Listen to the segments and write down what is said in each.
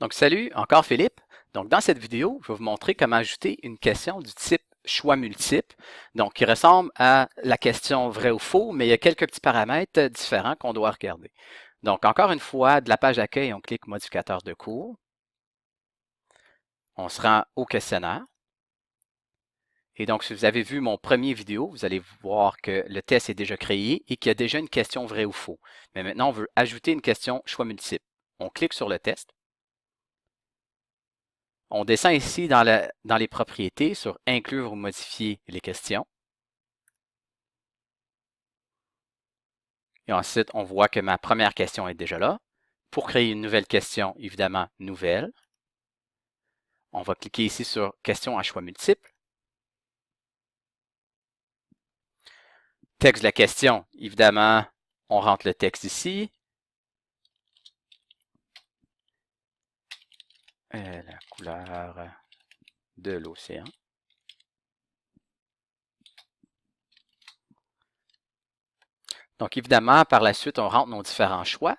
Donc, salut, encore Philippe. Donc, dans cette vidéo, je vais vous montrer comment ajouter une question du type choix multiple, donc qui ressemble à la question vrai ou faux, mais il y a quelques petits paramètres différents qu'on doit regarder. Donc, encore une fois, de la page d'accueil, on clique modificateur de cours. On se rend au questionnaire. Et donc, si vous avez vu mon premier vidéo, vous allez voir que le test est déjà créé et qu'il y a déjà une question vrai ou faux. Mais maintenant, on veut ajouter une question choix multiple. On clique sur le test. On descend ici dans les propriétés sur inclure ou modifier les questions. Et ensuite, on voit que ma première question est déjà là. Pour créer une nouvelle question, évidemment, nouvelle. On va cliquer ici sur question à choix multiple. Texte de la question, évidemment, on rentre le texte ici. La couleur de l'océan. Donc, évidemment, par la suite, on rentre nos différents choix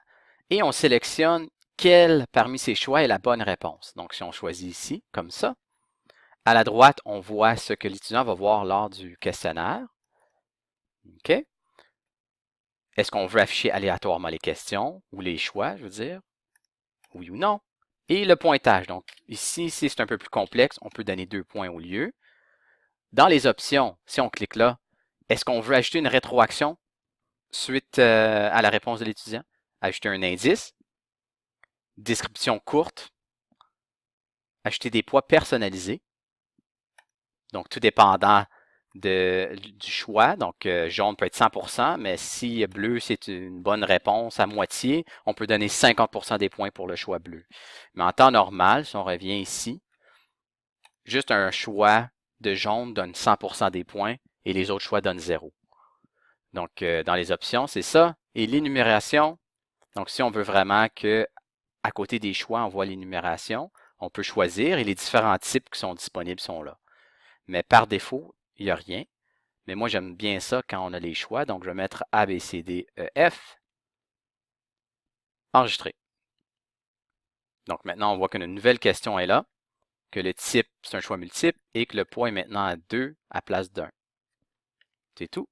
et on sélectionne quel parmi ces choix est la bonne réponse. Donc, si on choisit ici, comme ça, à la droite, on voit ce que l'étudiant va voir lors du questionnaire. OK? Est-ce qu'on veut afficher aléatoirement les questions ou les choix, je veux dire? Oui ou non? Et le pointage. Donc, ici, si c'est un peu plus complexe, on peut donner 2 points au lieu. Dans les options, si on clique là, est-ce qu'on veut ajouter une rétroaction suite à la réponse de l'étudiant? Ajouter un indice, description courte, ajouter des poids personnalisés. Donc, tout dépendant du choix. Donc, jaune peut être 100%, mais si bleu, c'est une bonne réponse à moitié, on peut donner 50% des points pour le choix bleu. Mais en temps normal, si on revient ici, juste un choix de jaune donne 100% des points et les autres choix donnent 0. Donc, dans les options, c'est ça. Et l'énumération, donc si on veut vraiment que à côté des choix, on voit l'énumération, on peut choisir et les différents types qui sont disponibles sont là. Mais par défaut, il n'y a rien. Mais moi, j'aime bien ça quand on a les choix. Donc, je vais mettre A, B, C, D, E, F. Enregistrer. Donc, maintenant, on voit qu'une nouvelle question est là, que le type, c'est un choix multiple et que le poids est maintenant à 2 à place d'1. C'est tout.